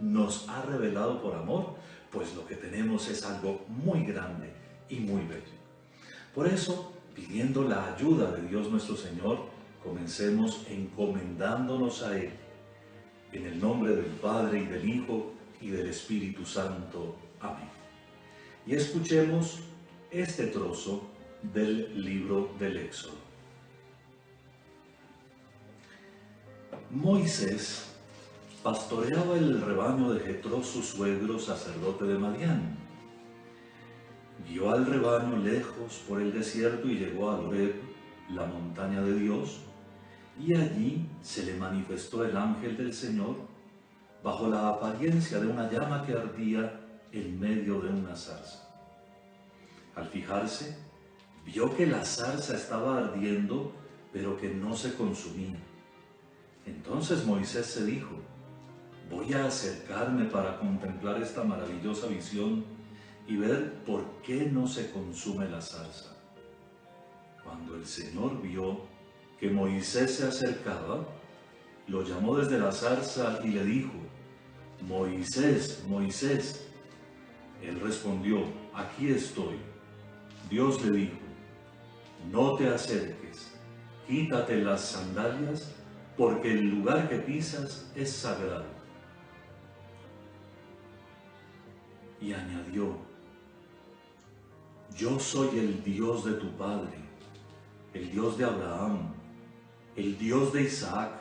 nos ha revelado por amor, pues lo que tenemos es algo muy grande y muy bello. Por eso, pidiendo la ayuda de Dios nuestro Señor, comencemos encomendándonos a Él, en el nombre del Padre y del Hijo y del Espíritu Santo. Amén. Y escuchemos este trozo del libro del Éxodo. Moisés pastoreaba el rebaño de Jetro, su suegro, sacerdote de Madián. Guió al rebaño lejos por el desierto y llegó a Horeb, la montaña de Dios, y allí se le manifestó el ángel del Señor bajo la apariencia de una llama que ardía en medio de una zarza. Al fijarse, vio que la zarza estaba ardiendo, pero que no se consumía. Entonces Moisés se dijo: voy a acercarme para contemplar esta maravillosa visión y ver por qué no se consume la zarza. Cuando el Señor vio que Moisés se acercaba, lo llamó desde la zarza y le dijo: Moisés, Moisés. Él respondió: aquí estoy. Dios le dijo: no te acerques, quítate las sandalias, porque el lugar que pisas es sagrado. Y añadió: yo soy el Dios de tu padre, el Dios de Abraham, el Dios de Isaac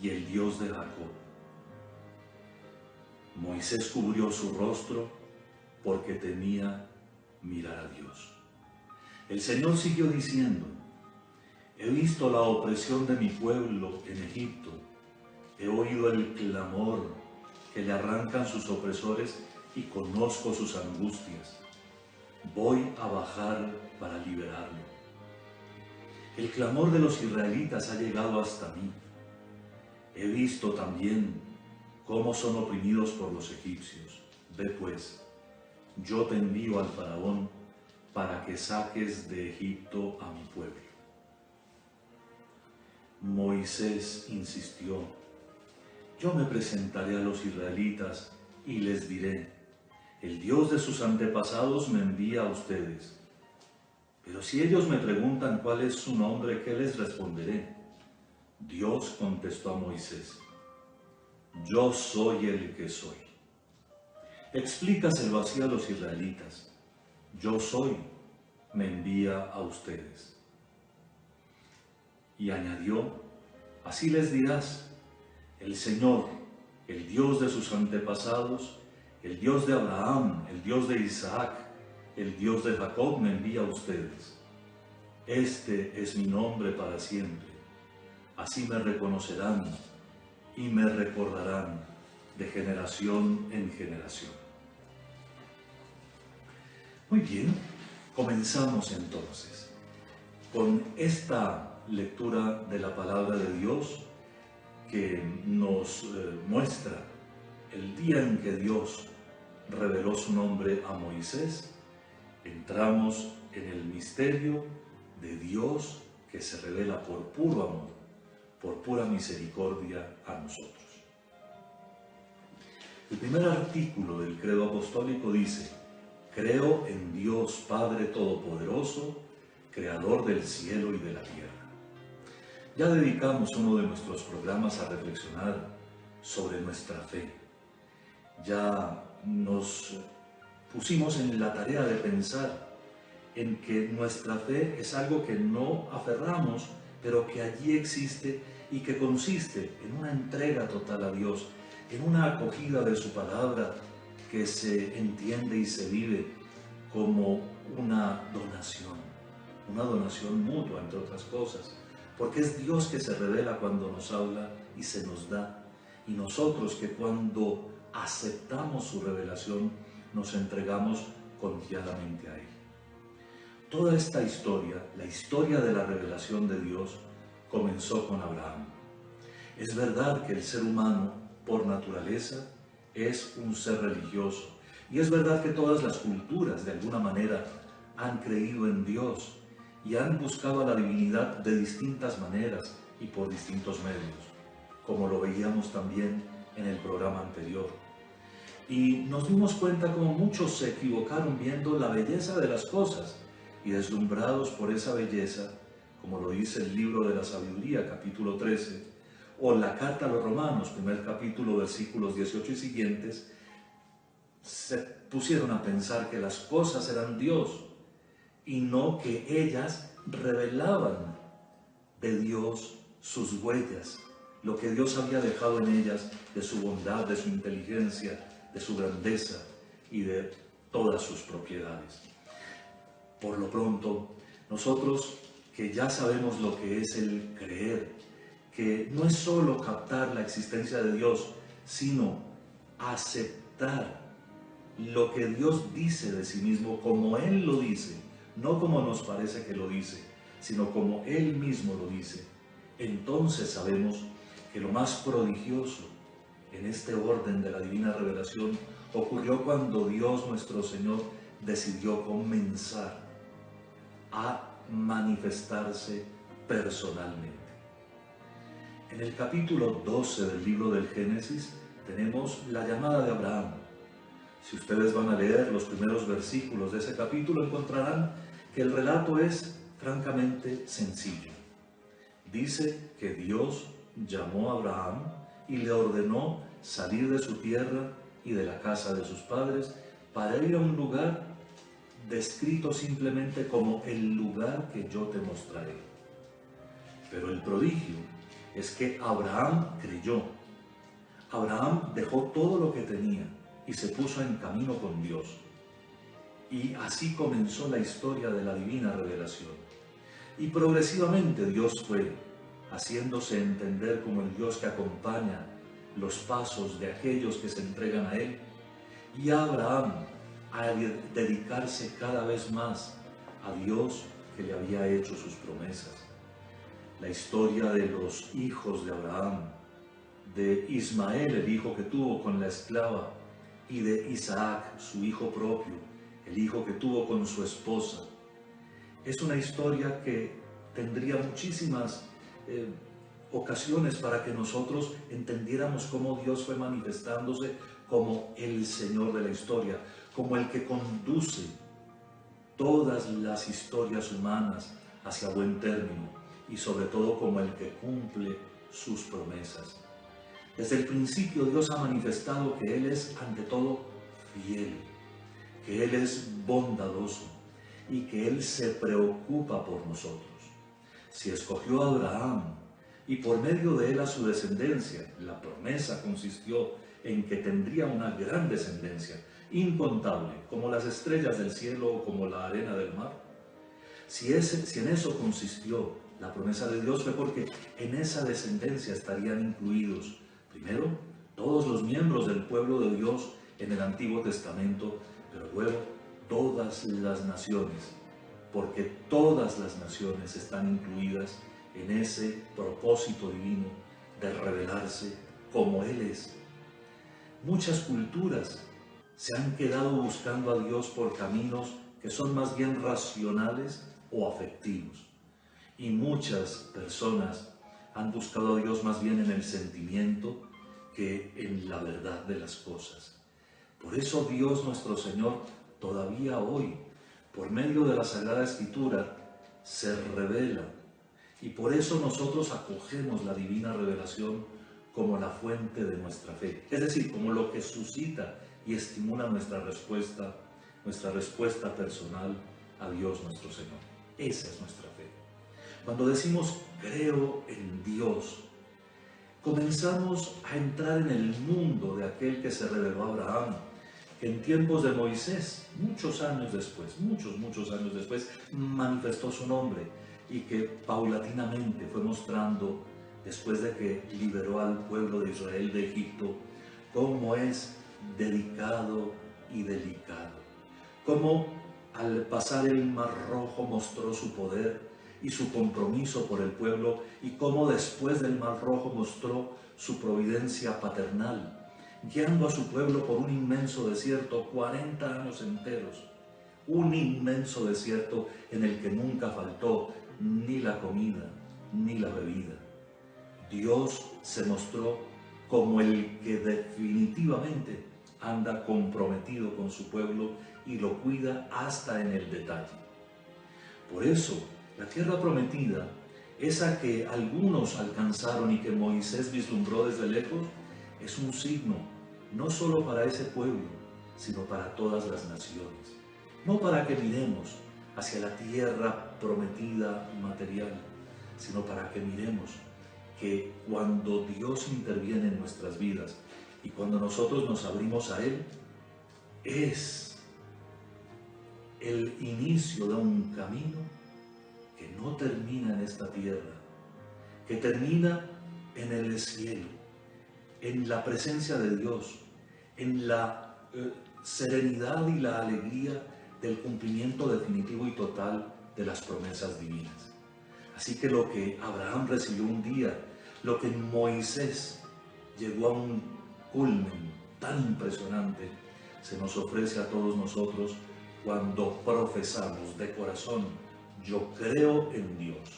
y el Dios de Jacob. Moisés cubrió su rostro porque temía mirar a Dios. El Señor siguió diciendo: he visto la opresión de mi pueblo en Egipto, he oído el clamor que le arrancan sus opresores y conozco sus angustias. Voy a bajar para liberarlo. El clamor de los israelitas ha llegado hasta mí. He visto también cómo son oprimidos por los egipcios. Ve pues, yo te envío al faraón para que saques de Egipto a mi pueblo. Moisés insistió: yo me presentaré a los israelitas y les diré: el Dios de sus antepasados me envía a ustedes. Pero si ellos me preguntan cuál es su nombre, ¿qué les responderé? Dios contestó a Moisés: yo soy el que soy. Explícaselo así a los israelitas: yo soy, me envía a ustedes. Y añadió: así les dirás: el Señor, el Dios de sus antepasados, el Dios de Abraham, el Dios de Isaac, el Dios de Jacob me envía a ustedes. Este es mi nombre para siempre. Así me reconocerán y me recordarán de generación en generación. Muy bien, comenzamos entonces con esta lectura de la palabra de Dios que nos muestra el día en que Dios reveló su nombre a Moisés. Entramos en el misterio de Dios que se revela por puro amor, por pura misericordia a nosotros. El primer artículo del credo apostólico dice: creo en Dios Padre Todopoderoso, Creador del cielo y de la tierra. Ya dedicamos uno de nuestros programas a reflexionar sobre nuestra fe. Ya nos pusimos en la tarea de pensar en que nuestra fe es algo que no aferramos, pero que allí existe y que consiste en una entrega total a Dios, en una acogida de su palabra que se entiende y se vive como una donación mutua, entre otras cosas, porque es Dios que se revela cuando nos habla y se nos da, y nosotros que cuando aceptamos su revelación nos entregamos confiadamente a Él. Toda esta historia, la historia de la revelación de Dios, comenzó con Abraham. Es verdad que el ser humano, por naturaleza, es un ser religioso, y es verdad que todas las culturas, de alguna manera, han creído en Dios y han buscado a la divinidad de distintas maneras y por distintos medios, como lo veíamos también en el programa anterior. Y nos dimos cuenta como muchos se equivocaron viendo la belleza de las cosas y deslumbrados por esa belleza, como lo dice el libro de la Sabiduría, capítulo 13, o la carta a los Romanos, primer capítulo, versículos 18 y siguientes, se pusieron a pensar que las cosas eran Dios y no que ellas revelaban de Dios sus huellas, lo que Dios había dejado en ellas de su bondad, de su inteligencia, de su grandeza y de todas sus propiedades. Por lo pronto, nosotros que ya sabemos lo que es el creer, que no es solo captar la existencia de Dios, sino aceptar lo que Dios dice de sí mismo como Él lo dice, no como nos parece que lo dice, sino como Él mismo lo dice. Entonces sabemos que lo más prodigioso en este orden de la divina revelación ocurrió cuando Dios nuestro Señor decidió comenzar a manifestarse personalmente. En el capítulo 12 del libro del Génesis tenemos la llamada de Abraham. Si ustedes van a leer los primeros versículos de ese capítulo, encontrarán que el relato es francamente sencillo. Dice que Dios llamó a Abraham y le ordenó salir de su tierra y de la casa de sus padres para ir a un lugar descrito simplemente como el lugar que yo te mostraré. Pero el prodigio es que Abraham creyó. Abraham dejó todo lo que tenía y se puso en camino con Dios. Y así comenzó la historia de la divina revelación. Y progresivamente Dios fue haciéndose entender como el Dios que acompaña los pasos de aquellos que se entregan a Él. Y a Abraham a dedicarse cada vez más a Dios que le había hecho sus promesas. La historia de los hijos de Abraham, de Ismael, el hijo que tuvo con la esclava, y de Isaac, su hijo propio, el hijo que tuvo con su esposa. Es una historia que tendría muchísimas ocasiones para que nosotros entendiéramos cómo Dios fue manifestándose como el Señor de la historia, como el que conduce todas las historias humanas hacia buen término y sobre todo como el que cumple sus promesas. Desde el principio Dios ha manifestado que Él es ante todo fiel, que Él es bondadoso y que Él se preocupa por nosotros. Si escogió a Abraham y por medio de él a su descendencia, la promesa consistió en que tendría una gran descendencia, incontable, como las estrellas del cielo o como la arena del mar. Si en eso consistió la promesa de Dios, fue porque en esa descendencia estarían incluidos, primero, todos los miembros del pueblo de Dios en el Antiguo Testamento, pero luego todas las naciones, porque todas las naciones están incluidas en ese propósito divino de revelarse como Él es. Muchas culturas se han quedado buscando a Dios por caminos que son más bien racionales o afectivos. Y muchas personas han buscado a Dios más bien en el sentimiento que en la verdad de las cosas. Por eso Dios nuestro Señor todavía hoy, por medio de la Sagrada Escritura, se revela. Y por eso nosotros acogemos la divina revelación como la fuente de nuestra fe. Es decir, como lo que suscita y estimula nuestra respuesta personal a Dios nuestro Señor. Esa es nuestra fe. Cuando decimos creo en Dios, comenzamos a entrar en el mundo de aquel que se reveló a Abraham, que en tiempos de Moisés, muchos años después, manifestó su nombre y que paulatinamente fue mostrando, después de que liberó al pueblo de Israel de Egipto, cómo es dedicado y delicado, cómo al pasar el Mar Rojo mostró su poder y su compromiso por el pueblo, y cómo después del Mar Rojo mostró su providencia paternal, guiando a su pueblo por un inmenso desierto, 40 años enteros, un inmenso desierto en el que nunca faltó ni la comida ni la bebida. Dios se mostró como el que definitivamente anda comprometido con su pueblo y lo cuida hasta en el detalle. Por eso, la tierra prometida, esa que algunos alcanzaron y que Moisés vislumbró desde lejos, es un signo no solo para ese pueblo, sino para todas las naciones. No para que miremos hacia la tierra prometida material, sino para que miremos que cuando Dios interviene en nuestras vidas y cuando nosotros nos abrimos a Él, es el inicio de un camino que no termina en esta tierra, que termina en el cielo, en la presencia de Dios, en la serenidad y la alegría del cumplimiento definitivo y total de las promesas divinas. Así que lo que Abraham recibió un día, lo que en Moisés llegó a un culmen tan impresionante, se nos ofrece a todos nosotros cuando profesamos de corazón: yo creo en Dios,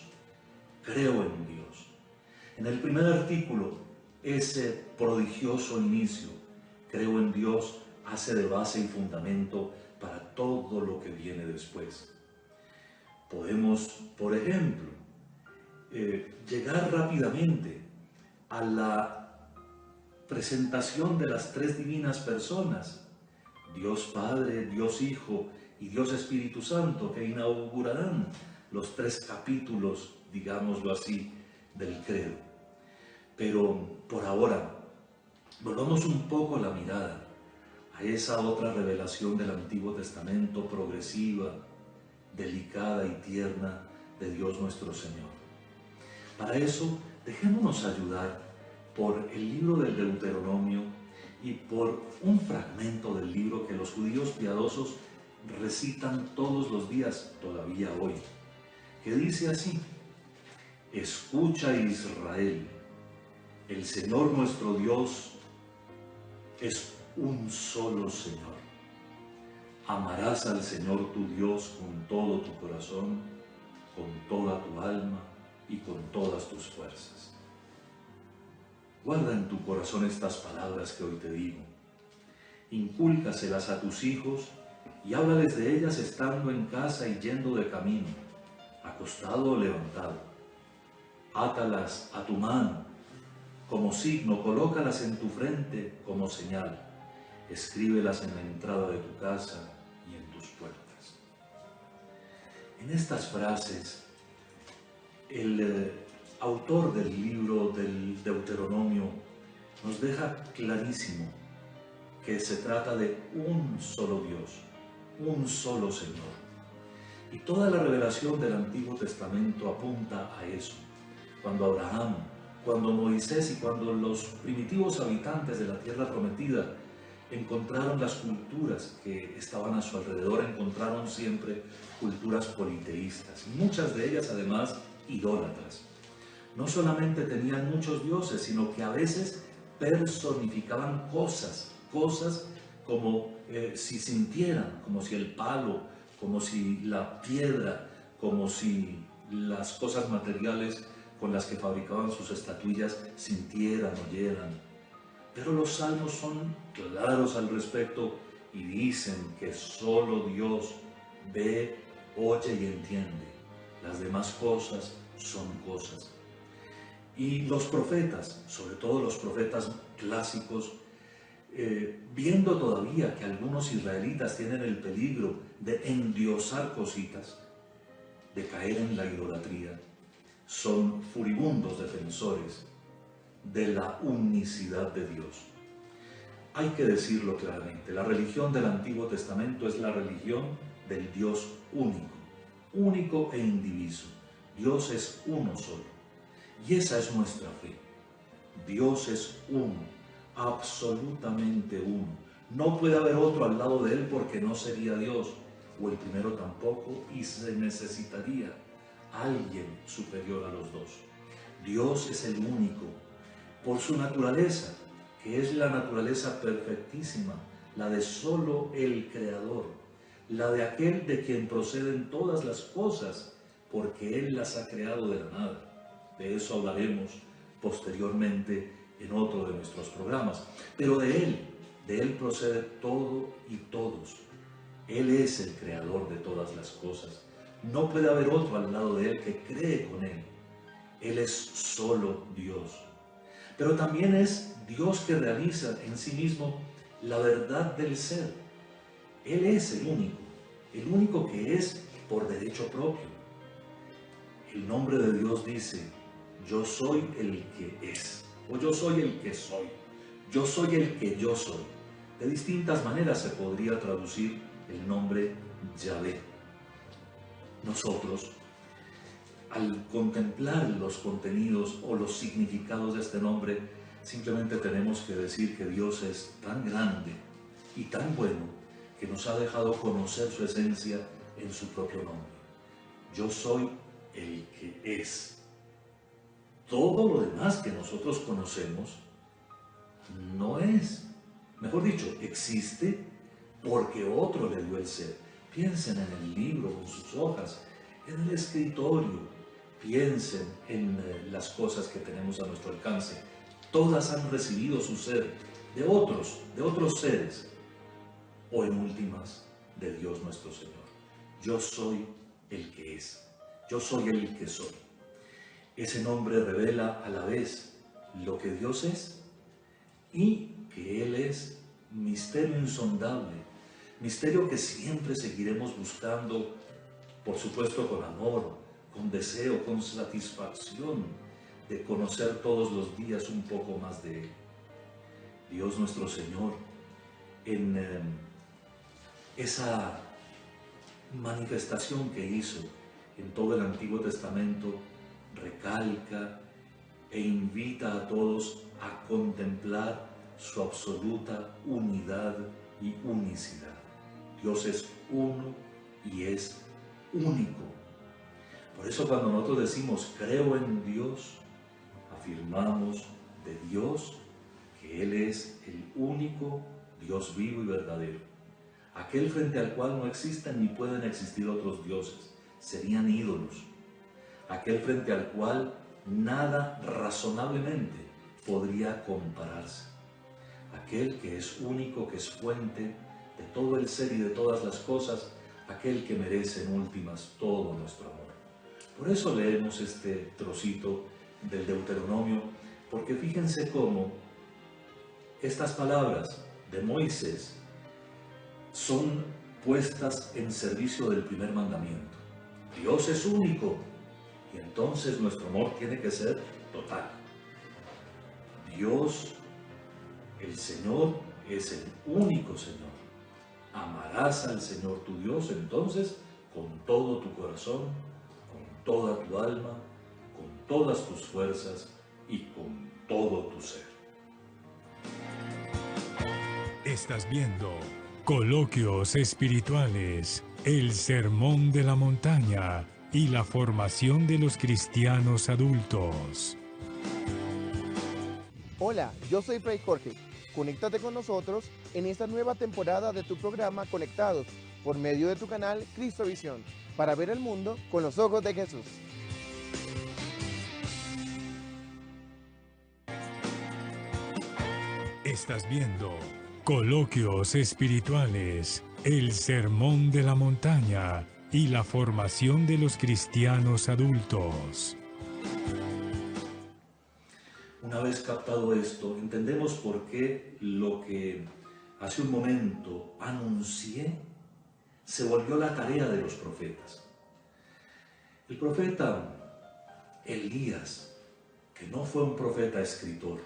creo en Dios. En el primer artículo, ese prodigioso inicio, creo en Dios, hace de base y fundamento para todo lo que viene después. Podemos, por ejemplo, llegar rápidamente a la presentación de las tres divinas personas, Dios Padre, Dios Hijo y Dios Espíritu Santo, que inaugurarán los tres capítulos, digámoslo así, del credo. Pero por ahora, volvamos un poco la mirada a esa otra revelación del Antiguo Testamento, progresiva, delicada y tierna, de Dios nuestro Señor. Para eso, dejémonos ayudar por el libro del Deuteronomio y por un fragmento del libro que los judíos piadosos recitan todos los días, todavía hoy, que dice así: escucha, Israel, el Señor nuestro Dios es un solo Señor. Amarás al Señor tu Dios con todo tu corazón, con toda tu alma y con todas tus fuerzas. Guarda en tu corazón estas palabras que hoy te digo. Incúlcaselas a tus hijos y háblales de ellas estando en casa y yendo de camino, acostado o levantado. Átalas a tu mano como signo, colócalas en tu frente como señal. Escríbelas en la entrada de tu casa y en tus puertas. En estas frases, el autor del libro del Deuteronomio nos deja clarísimo que se trata de un solo Dios, un solo Señor. Y toda la revelación del Antiguo Testamento apunta a eso. Cuando Abraham, cuando Moisés y cuando los primitivos habitantes de la tierra prometida encontraron las culturas que estaban a su alrededor, encontraron siempre culturas politeístas, muchas de ellas además idólatras. No solamente tenían muchos dioses, sino que a veces personificaban cosas como si sintieran, como si el palo, como si la piedra, como si las cosas materiales con las que fabricaban sus estatuillas sintieran, oyeran. Pero los salmos son claros al respecto y dicen que solo Dios ve, oye y entiende. Las demás cosas son cosas. Y los profetas, sobre todo los profetas clásicos, viendo todavía que algunos israelitas tienen el peligro de endiosar cositas, de caer en la idolatría, son furibundos defensores de la unicidad de Dios. Hay que decirlo claramente, la religión del Antiguo Testamento es la religión del Dios único, único e indiviso. Dios es uno solo. Y esa es nuestra fe. Dios es uno, absolutamente uno. No puede haber otro al lado de Él porque no sería Dios, o el primero tampoco, y se necesitaría alguien superior a los dos. Dios es el único, por su naturaleza, que es la naturaleza perfectísima, la de solo el Creador, la de aquel de quien proceden todas las cosas, porque Él las ha creado de la nada. De eso hablaremos posteriormente en otro de nuestros programas. Pero de Él procede todo y todos. Él es el creador de todas las cosas. No puede haber otro al lado de Él que cree con Él. Él es solo Dios. Pero también es Dios que realiza en sí mismo la verdad del ser. Él es el único que es por derecho propio. El nombre de Dios dice: yo soy el que es, o yo soy el que soy, yo soy el que yo soy. De distintas maneras se podría traducir el nombre Yahvé. Nosotros, al contemplar los contenidos o los significados de este nombre, simplemente tenemos que decir que Dios es tan grande y tan bueno que nos ha dejado conocer su esencia en su propio nombre. Yo soy el que es. Todo lo demás que nosotros conocemos no es. Mejor dicho, existe porque otro le dio el ser. Piensen en el libro, en sus hojas, en el escritorio. Piensen en las cosas que tenemos a nuestro alcance. Todas han recibido su ser de otros seres, o en últimas, de Dios nuestro Señor. Yo soy el que es. Yo soy el que soy. Ese nombre revela a la vez lo que Dios es y que Él es misterio insondable, misterio que siempre seguiremos buscando, por supuesto con amor, con deseo, con satisfacción de conocer todos los días un poco más de Él. Dios nuestro Señor, en esa manifestación que hizo en todo el Antiguo Testamento, recalca e invita a todos a contemplar su absoluta unidad y unicidad. Dios es uno y es único. Por eso cuando nosotros decimos creo en Dios, afirmamos de Dios que Él es el único Dios vivo y verdadero, aquel frente al cual no existen ni pueden existir otros dioses, serían ídolos, aquel frente al cual nada razonablemente podría compararse, aquel que es único, que es fuente de todo el ser y de todas las cosas, aquel que merece en últimas todo nuestro amor. Por eso leemos este trocito del Deuteronomio, porque fíjense cómo estas palabras de Moisés son puestas en servicio del primer mandamiento. Dios es único y entonces nuestro amor tiene que ser total. Dios, el Señor, es el único Señor. Amarás al Señor tu Dios entonces con todo tu corazón, con toda tu alma, con todas tus fuerzas y con todo tu ser. Estás viendo Coloquios Espirituales, el Sermón de la Montaña y la formación de los cristianos adultos. Hola, yo soy Fray Jorge. Conéctate con nosotros en esta nueva temporada de tu programa Conectados por medio de tu canal Cristo Visión, para ver el mundo con los ojos de Jesús. Estás viendo Coloquios Espirituales, el Sermón de la Montaña y la formación de los cristianos adultos. Una vez captado esto, entendemos por qué lo que hace un momento anuncié se volvió la tarea de los profetas. El profeta Elías, que no fue un profeta escritor,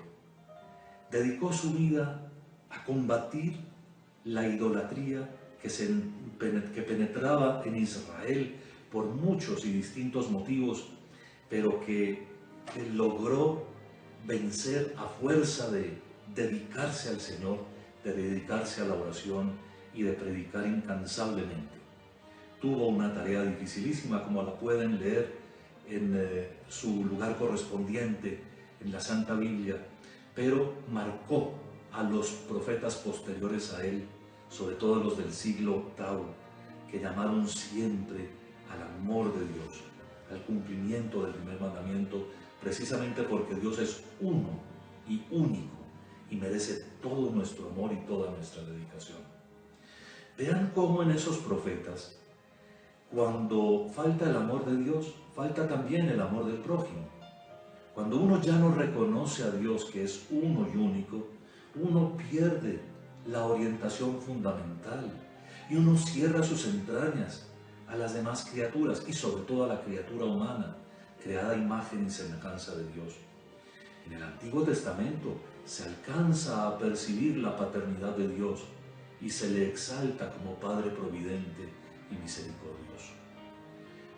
dedicó su vida a combatir la idolatría que penetraba en Israel por muchos y distintos motivos, pero que logró vencer a fuerza de dedicarse al Señor, de dedicarse a la oración y de predicar incansablemente. Tuvo una tarea dificilísima, como la pueden leer en su lugar correspondiente en la Santa Biblia, pero marcó a los profetas posteriores a él, sobre todo los del siglo VIII, que llamaron siempre al amor de Dios, al cumplimiento del primer mandamiento, precisamente porque Dios es uno y único, y merece todo nuestro amor y toda nuestra dedicación. Vean cómo en esos profetas, cuando falta el amor de Dios, falta también el amor del prójimo. Cuando uno ya no reconoce a Dios, que es uno y único, uno pierde la orientación fundamental y uno cierra sus entrañas a las demás criaturas y sobre todo a la criatura humana, creada a imagen y semejanza de Dios. En el Antiguo Testamento se alcanza a percibir la paternidad de Dios y se le exalta como Padre providente y misericordioso.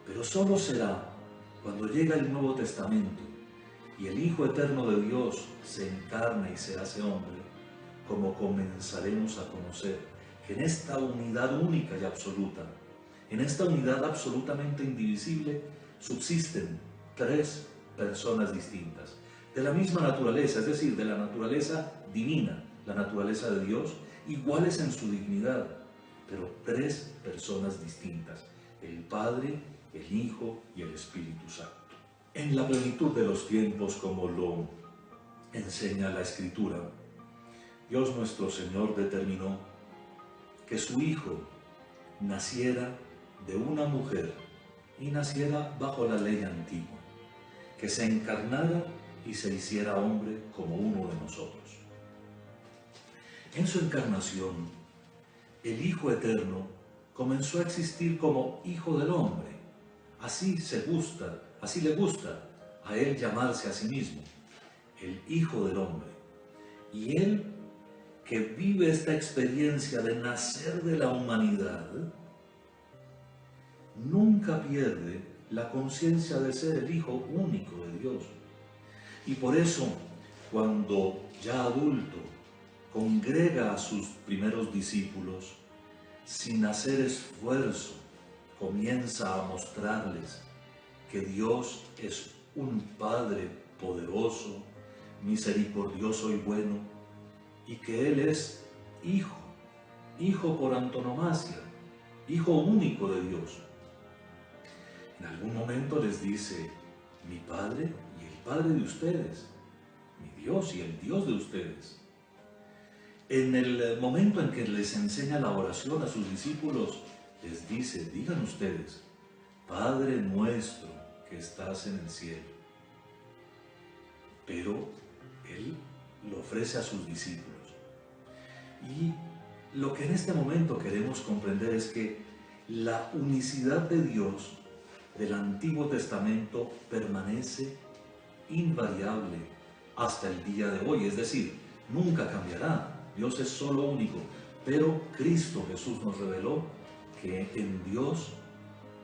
Pero solo será cuando llega el Nuevo Testamento y el Hijo Eterno de Dios se encarna y se hace hombre, como comenzaremos a conocer que en esta unidad única y absoluta, en esta unidad absolutamente indivisible, subsisten tres personas distintas, de la misma naturaleza, es decir, de la naturaleza divina, la naturaleza de Dios, iguales en su dignidad, pero tres personas distintas, el Padre, el Hijo y el Espíritu Santo. En la plenitud de los tiempos, como lo enseña la Escritura, Dios nuestro Señor determinó que su Hijo naciera de una mujer y naciera bajo la ley antigua, que se encarnara y se hiciera hombre como uno de nosotros. En su encarnación, el Hijo Eterno comenzó a existir como Hijo del Hombre. Así le gusta a Él llamarse a sí mismo, el Hijo del Hombre. Y Él, que vive esta experiencia de nacer de la humanidad, nunca pierde la conciencia de ser el Hijo único de Dios. Y por eso, cuando ya adulto, congrega a sus primeros discípulos, sin hacer esfuerzo, comienza a mostrarles que Dios es un Padre poderoso, misericordioso y bueno, y que Él es Hijo, Hijo por antonomasia, Hijo único de Dios. En algún momento les dice, mi Padre y el Padre de ustedes, mi Dios y el Dios de ustedes. En el momento en que les enseña la oración a sus discípulos, les dice, digan ustedes, Padre nuestro que estás en el cielo. Pero Él lo ofrece a sus discípulos. Y lo que en este momento queremos comprender es que la unicidad de Dios del Antiguo Testamento permanece invariable hasta el día de hoy, es decir, nunca cambiará. Dios es solo único, pero Cristo Jesús nos reveló que en Dios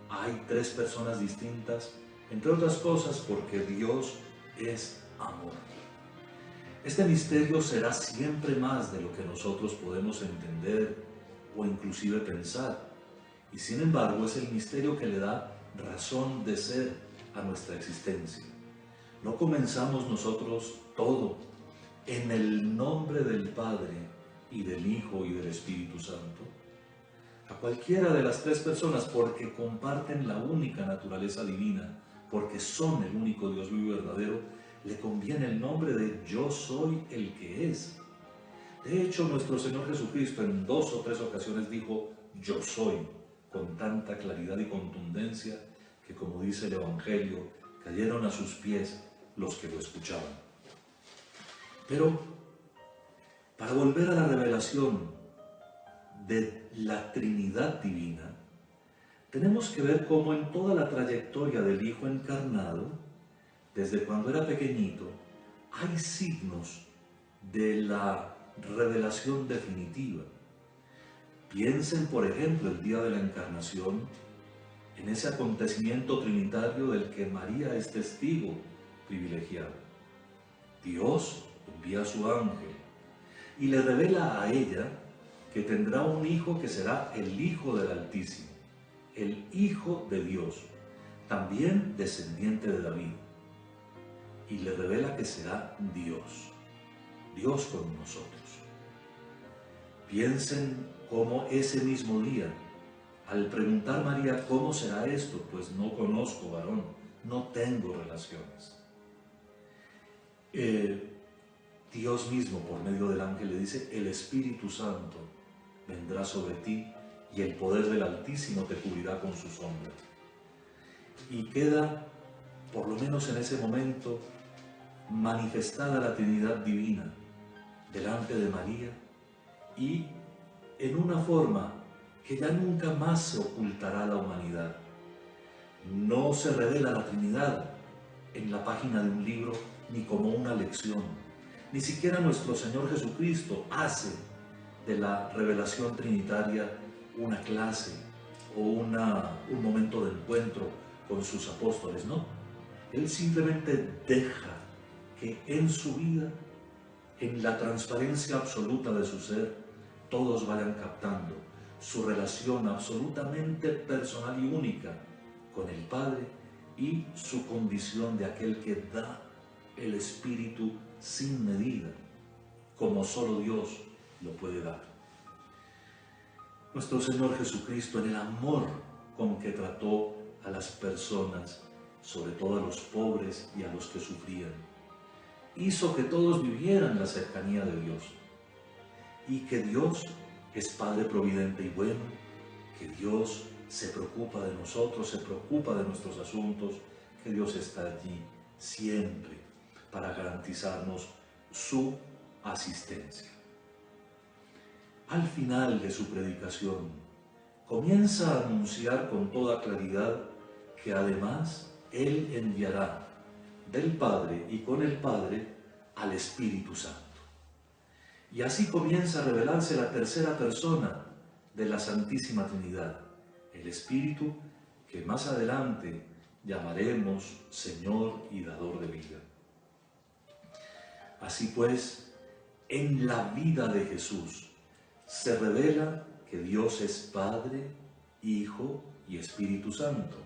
hay tres personas distintas, entre otras cosas porque Dios es amor. Este misterio será siempre más de lo que nosotros podemos entender o inclusive pensar, y sin embargo es el misterio que le da razón de ser a nuestra existencia. No comenzamos nosotros todo en el nombre del Padre y del Hijo y del Espíritu Santo, a cualquiera de las tres personas, porque comparten la única naturaleza divina, porque son el único Dios vivo y verdadero, le conviene el nombre de Yo soy el que es. De hecho, nuestro Señor Jesucristo en 2 o 3 ocasiones dijo Yo soy, con tanta claridad y contundencia que, como dice el Evangelio, cayeron a sus pies los que lo escuchaban. Pero, para volver a la revelación de la Trinidad Divina, tenemos que ver cómo en toda la trayectoria del Hijo encarnado, desde cuando era pequeñito, hay signos de la revelación definitiva. Piensen, por ejemplo, el día de la Encarnación, en ese acontecimiento trinitario del que María es testigo privilegiado. Dios envía a su ángel y le revela a ella que tendrá un hijo que será el Hijo del Altísimo, el Hijo de Dios, también descendiente de David. Y le revela que será Dios, Dios con nosotros. Piensen cómo ese mismo día, al preguntar María, ¿cómo será esto? Pues no conozco varón, no tengo relaciones. Dios mismo, por medio del ángel, le dice: el Espíritu Santo vendrá sobre ti y el poder del Altísimo te cubrirá con su sombra. Y queda, por lo menos en ese momento, manifestada la Trinidad Divina delante de María, y en una forma que ya nunca más se ocultará a la humanidad. No se revela la Trinidad en la página de un libro ni como una lección. Ni siquiera nuestro Señor Jesucristo hace de la revelación trinitaria una clase o un momento de encuentro con sus apóstoles, no. Él simplemente deja que en su vida, en la transparencia absoluta de su ser, todos vayan captando su relación absolutamente personal y única con el Padre y su condición de aquel que da el Espíritu sin medida, como solo Dios lo puede dar. Nuestro Señor Jesucristo, en el amor con que trató a las personas, sobre todo a los pobres y a los que sufrían, hizo que todos vivieran la cercanía de Dios, y que Dios es Padre providente y bueno, que Dios se preocupa de nosotros, se preocupa de nuestros asuntos, que Dios está allí siempre para garantizarnos su asistencia. Al final de su predicación, comienza a anunciar con toda claridad que además Él enviará del Padre y con el Padre al Espíritu Santo. Y así comienza a revelarse la tercera persona de la Santísima Trinidad, el Espíritu, que más adelante llamaremos Señor y Dador de vida. Así pues, en la vida de Jesús se revela que Dios es Padre, Hijo y Espíritu Santo,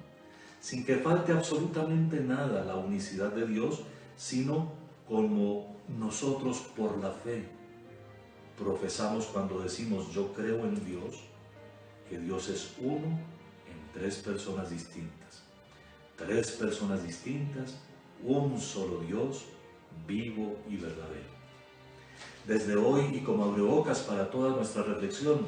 sin que falte absolutamente nada a la unicidad de Dios, sino como nosotros por la fe profesamos cuando decimos yo creo en Dios, que Dios es uno en tres personas distintas. Tres personas distintas, un solo Dios, vivo y verdadero. Desde hoy, y como abrebocas para toda nuestra reflexión,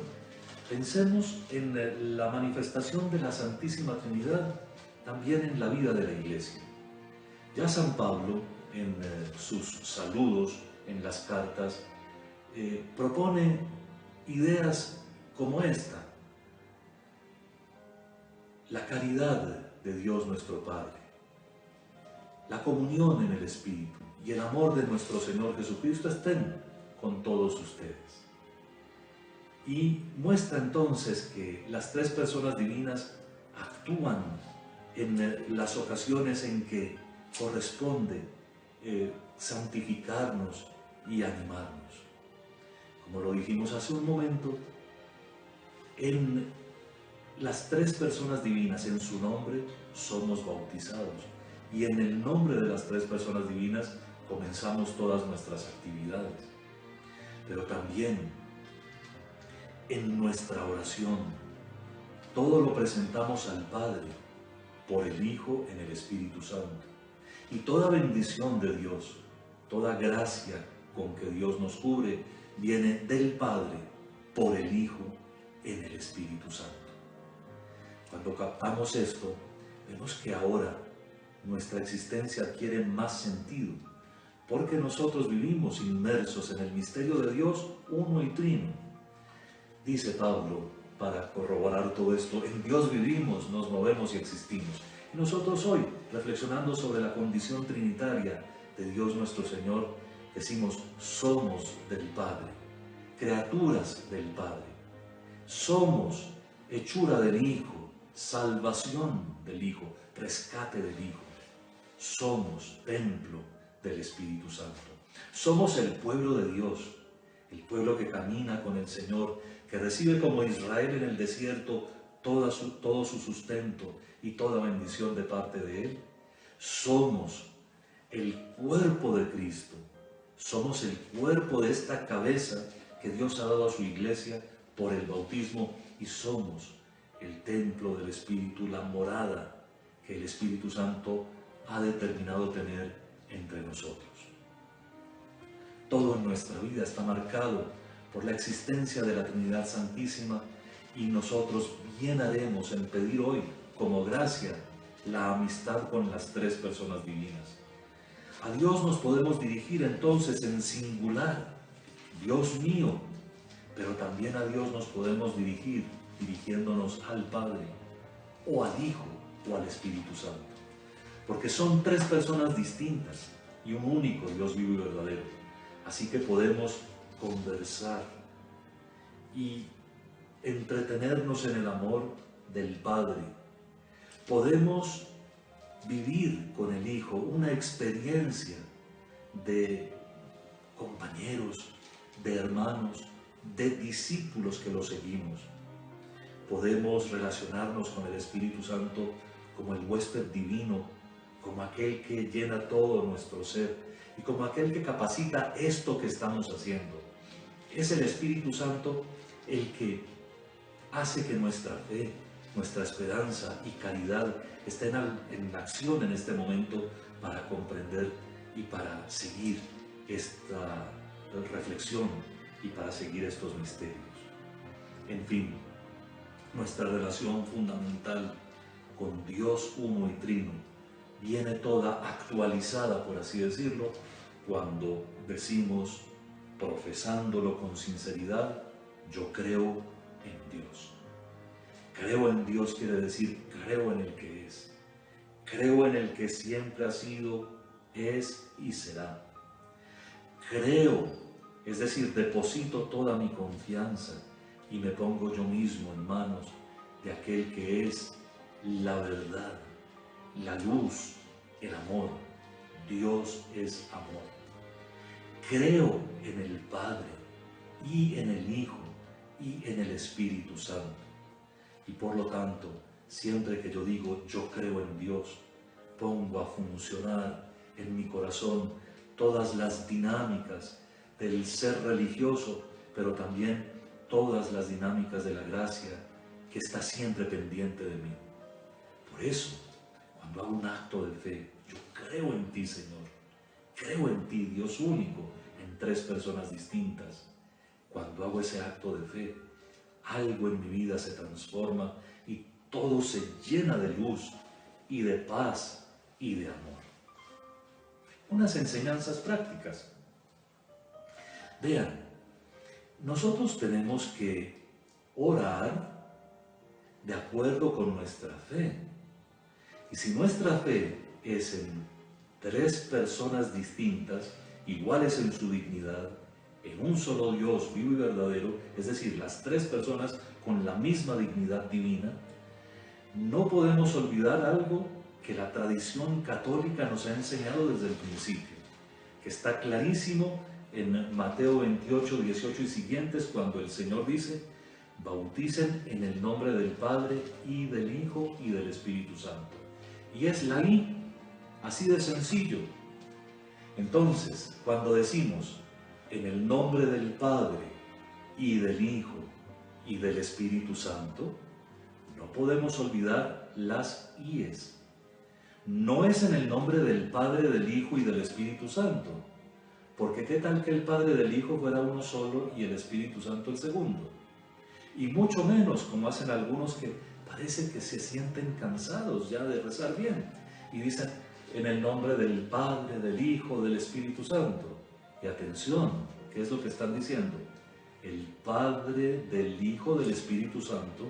pensemos en la manifestación de la Santísima Trinidad también en la vida de la Iglesia. Ya San Pablo, en sus saludos, en las cartas, propone ideas como esta: la caridad de Dios nuestro Padre, la comunión en el Espíritu y el amor de nuestro Señor Jesucristo estén con todos ustedes. Y muestra entonces que las tres personas divinas actúan en las ocasiones en que corresponde santificarnos y animarnos. Como lo dijimos hace un momento, en las tres personas divinas, en su nombre, somos bautizados. Y en el nombre de las tres personas divinas comenzamos todas nuestras actividades. Pero también en nuestra oración, todo lo presentamos al Padre, por el Hijo en el Espíritu Santo. Y toda bendición de Dios, toda gracia con que Dios nos cubre, viene del Padre, por el Hijo en el Espíritu Santo. Cuando captamos esto, vemos que ahora nuestra existencia adquiere más sentido, porque nosotros vivimos inmersos en el misterio de Dios uno y trino. Dice Pablo, para corroborar todo esto: en Dios vivimos, nos movemos y existimos. Y nosotros hoy, reflexionando sobre la condición trinitaria de Dios nuestro Señor, decimos: somos del Padre, criaturas del Padre. Somos hechura del Hijo, salvación del Hijo, rescate del Hijo. Somos templo del Espíritu Santo. Somos el pueblo de Dios, el pueblo que camina con el Señor, que recibe como Israel en el desierto todo su sustento y toda bendición de parte de Él. Somos el cuerpo de Cristo. Somos el cuerpo de esta cabeza que Dios ha dado a su iglesia por el bautismo, y somos el templo del Espíritu, la morada que el Espíritu Santo ha determinado tener entre nosotros. Todo en nuestra vida está marcado por la existencia de la Trinidad Santísima y nosotros bien haremos en pedir hoy, como gracia, la amistad con las tres personas divinas. A Dios nos podemos dirigir entonces en singular, Dios mío, pero también a Dios nos podemos dirigir dirigiéndonos al Padre, o al Hijo, o al Espíritu Santo, porque son tres personas distintas y un único Dios vivo y verdadero. Así que podemos conversar y entretenernos en el amor del Padre. Podemos vivir con el Hijo una experiencia de compañeros, de hermanos, de discípulos que lo seguimos. Podemos relacionarnos con el Espíritu Santo como el huésped divino, como aquel que llena todo nuestro ser y como aquel que capacita esto que estamos haciendo. Es el Espíritu Santo el que hace que nuestra fe, nuestra esperanza y caridad estén en acción en este momento para comprender y para seguir esta reflexión y para seguir estos misterios. En fin, nuestra relación fundamental con Dios uno y trino viene toda actualizada, por así decirlo, cuando decimos, profesándolo con sinceridad, yo creo en Dios. Creo en Dios quiere decir, creo en el que es. Creo en el que siempre ha sido, es y será. Creo, es decir, deposito toda mi confianza y me pongo yo mismo en manos de aquel que es la verdad, la luz, el amor. Dios es amor. Creo en el Padre y en el Hijo y en el Espíritu Santo. Y por lo tanto, siempre que yo digo yo creo en Dios, pongo a funcionar en mi corazón todas las dinámicas del ser religioso, pero también todas las dinámicas de la gracia que está siempre pendiente de mí. Por eso, cuando hago un acto de fe, yo creo en ti, Señor. Creo en ti, Dios único, en tres personas distintas. Cuando hago ese acto de fe, algo en mi vida se transforma y todo se llena de luz y de paz y de amor. Unas enseñanzas prácticas. Vean, nosotros tenemos que orar de acuerdo con nuestra fe. Y si nuestra fe es en tres personas distintas, iguales en su dignidad, en un solo Dios vivo y verdadero, es decir, las tres personas con la misma dignidad divina, no podemos olvidar algo que la tradición católica nos ha enseñado desde el principio, que está clarísimo en Mateo 28, 18 y siguientes, cuando el Señor dice, bauticen en el nombre del Padre y del Hijo y del Espíritu Santo. Y es la I, así de sencillo. Entonces, cuando decimos en el nombre del Padre y del Hijo y del Espíritu Santo, no podemos olvidar las IES. No es en el nombre del Padre, del Hijo y del Espíritu Santo, porque qué tal que el Padre del Hijo fuera uno solo y el Espíritu Santo el segundo. Y mucho menos como hacen algunos que parece que se sienten cansados ya de rezar bien y dicen en el nombre del Padre, del Hijo, del Espíritu Santo. Y atención, ¿qué es lo que están diciendo? El Padre, del Hijo, del Espíritu Santo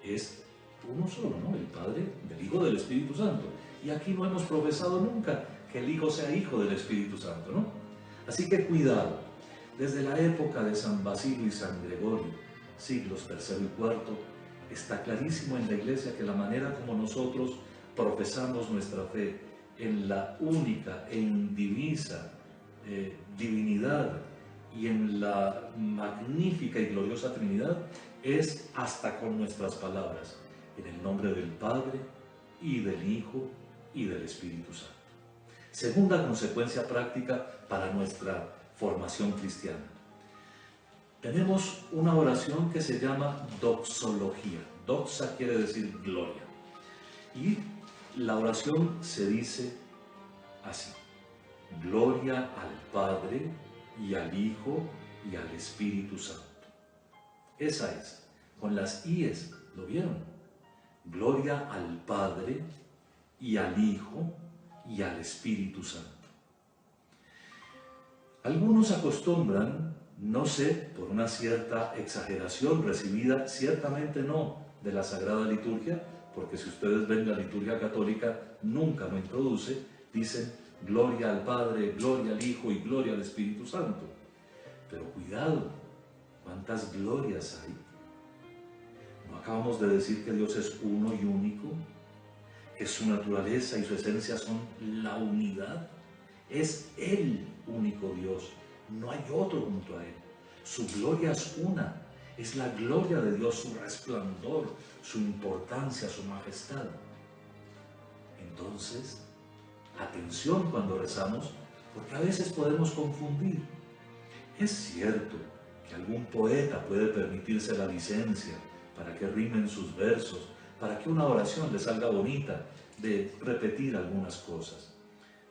es uno solo, ¿no? El Padre, del Hijo, del Espíritu Santo. Y aquí no hemos profesado nunca que el Hijo sea hijo del Espíritu Santo, ¿no? Así que cuidado. Desde la época de San Basilio y San Gregorio, siglos III y IV, está clarísimo en la Iglesia que la manera como nosotros profesamos nuestra fe en la única e indivisa divinidad y en la magnífica y gloriosa Trinidad es hasta con nuestras palabras, en el nombre del Padre y del Hijo y del Espíritu Santo. Segunda consecuencia práctica para nuestra formación cristiana. Tenemos una oración que se llama doxología. Doxa quiere decir gloria. Y la oración se dice así. Gloria al Padre, y al Hijo, y al Espíritu Santo. Esa es, con las íes, ¿lo vieron? Gloria al Padre, y al Hijo, y al Espíritu Santo. Algunos acostumbran, no sé, por una cierta exageración recibida, ciertamente no, de la Sagrada Liturgia, porque si ustedes ven la liturgia católica, nunca lo introduce, dicen gloria al Padre, gloria al Hijo y gloria al Espíritu Santo. Pero cuidado, ¿cuántas glorias hay? ¿No acabamos de decir que Dios es uno y único? ¿Que su naturaleza y su esencia son la unidad? Es el único Dios, no hay otro junto a Él. Su gloria es una, es la gloria de Dios, su resplandor, su importancia, su majestad. Entonces, atención cuando rezamos, porque a veces podemos confundir. Es cierto que algún poeta puede permitirse la licencia para que rimen sus versos, para que una oración le salga bonita, de repetir algunas cosas.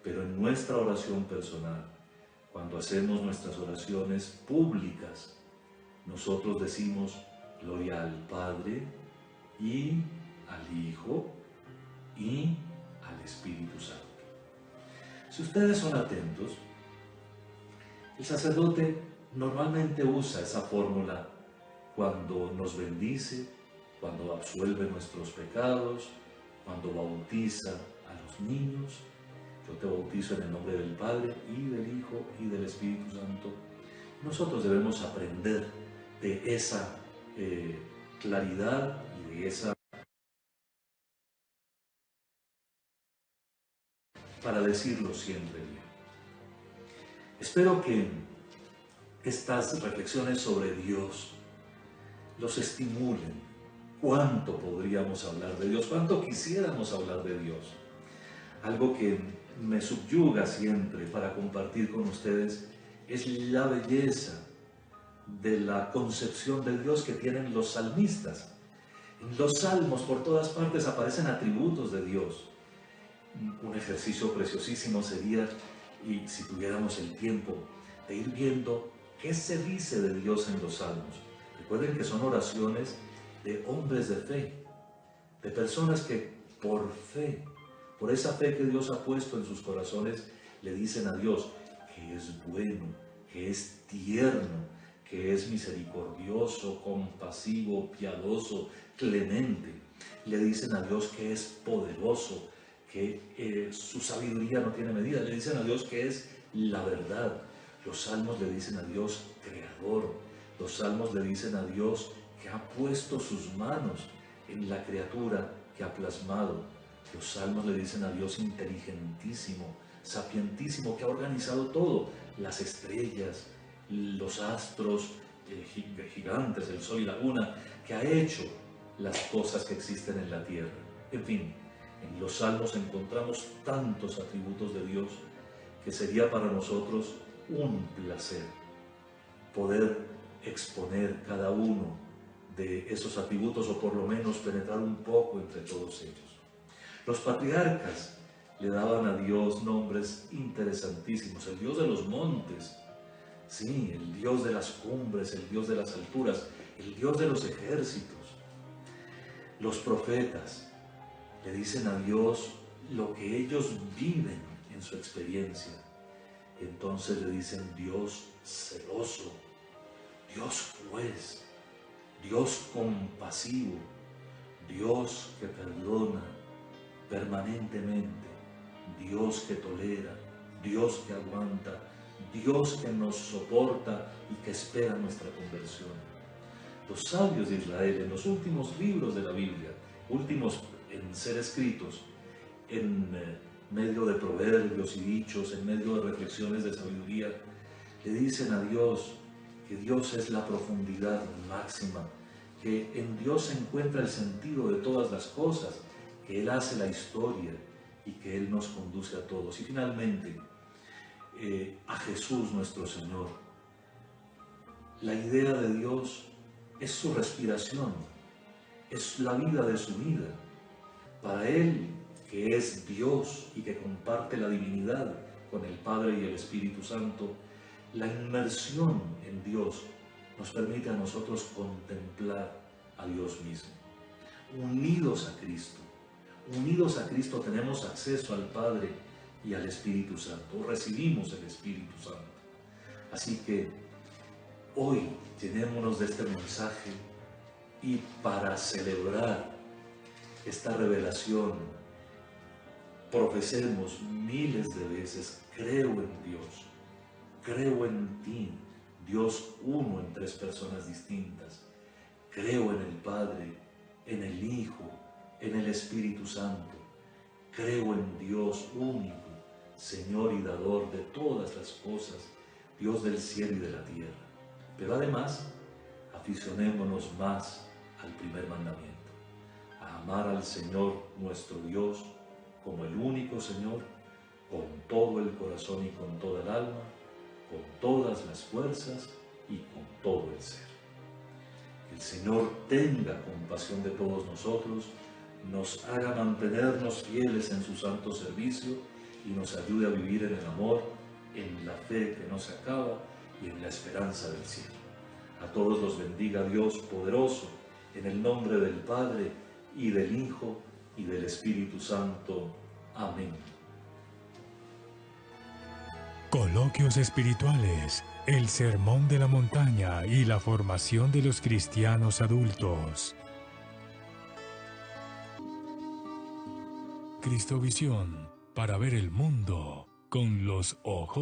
Pero en nuestra oración personal, cuando hacemos nuestras oraciones públicas, nosotros decimos gloria al Padre y al Hijo y al Espíritu Santo. Si ustedes son atentos, el sacerdote normalmente usa esa fórmula cuando nos bendice, cuando absuelve nuestros pecados, cuando bautiza a los niños. Yo te bautizo en el nombre del Padre y del Hijo y del Espíritu Santo. Nosotros debemos aprender de esa claridad y de esa para decirlo siempre bien. Espero que estas reflexiones sobre Dios los estimulen. ¿Cuánto podríamos hablar de Dios? ¿Cuánto quisiéramos hablar de Dios? Algo que me subyuga siempre para compartir con ustedes es la belleza de la concepción de Dios que tienen los salmistas. En los salmos por todas partes aparecen atributos de Dios. Un ejercicio preciosísimo sería, y si tuviéramos el tiempo, de ir viendo qué se dice de Dios en los salmos. Recuerden que son oraciones de hombres de fe, de personas que por fe, por esa fe que Dios ha puesto en sus corazones, le dicen a Dios que es bueno, que es tierno, que es misericordioso, compasivo, piadoso, clemente. Le dicen a Dios que es poderoso, que su sabiduría no tiene medida. Le dicen a Dios que es la verdad. Los salmos le dicen a Dios creador. Los salmos le dicen a Dios que ha puesto sus manos en la criatura que ha plasmado. Los salmos le dicen a Dios inteligentísimo, sapientísimo, que ha organizado todo, las estrellas, los astros gigantes, el sol y la luna, que ha hecho las cosas que existen en la tierra. En fin, en los salmos encontramos tantos atributos de Dios que sería para nosotros un placer poder exponer cada uno de esos atributos, o por lo menos penetrar un poco entre todos ellos. Los patriarcas le daban a Dios nombres interesantísimos: el Dios de los montes, sí, el Dios de las cumbres, el Dios de las alturas, el Dios de los ejércitos. Los profetas le dicen a Dios lo que ellos viven en su experiencia. Entonces le dicen Dios celoso, Dios juez, Dios compasivo, Dios que perdona permanentemente, Dios que tolera, Dios que aguanta, Dios que nos soporta y que espera nuestra conversión. Los sabios de Israel, en los últimos libros de la Biblia, últimos en ser escritos, en medio de proverbios y dichos, en medio de reflexiones de sabiduría, le dicen a Dios que Dios es la profundidad máxima, que en Dios se encuentra el sentido de todas las cosas, que Él hace la historia y que Él nos conduce a todos. Y finalmente, a Jesús nuestro Señor. La idea de Dios es su respiración, es la vida de su vida. Para Él, que es Dios y que comparte la divinidad con el Padre y el Espíritu Santo, la inmersión en Dios nos permite a nosotros contemplar a Dios mismo. Unidos a Cristo tenemos acceso al Padre y al Espíritu Santo, recibimos el Espíritu Santo. Así que hoy llenémonos de este mensaje y para celebrar esta revelación, profesemos miles de veces: creo en Dios, creo en ti, Dios uno en tres personas distintas, creo en el Padre, en el Hijo, en el Espíritu Santo, creo en Dios único, Señor y dador de todas las cosas, Dios del cielo y de la tierra. Pero además, aficionémonos más al primer mandamiento, a amar al Señor nuestro Dios como el único Señor, con todo el corazón y con toda el alma, con todas las fuerzas y con todo el ser. Que el Señor tenga compasión de todos nosotros, nos haga mantenernos fieles en su santo servicio y nos ayude a vivir en el amor, en la fe que no se acaba y en la esperanza del cielo. A todos los bendiga Dios poderoso, en el nombre del Padre, y del Hijo, y del Espíritu Santo. Amén. Coloquios espirituales, el Sermón de la Montaña y la formación de los cristianos adultos. Cristovisión, para ver el mundo con los ojos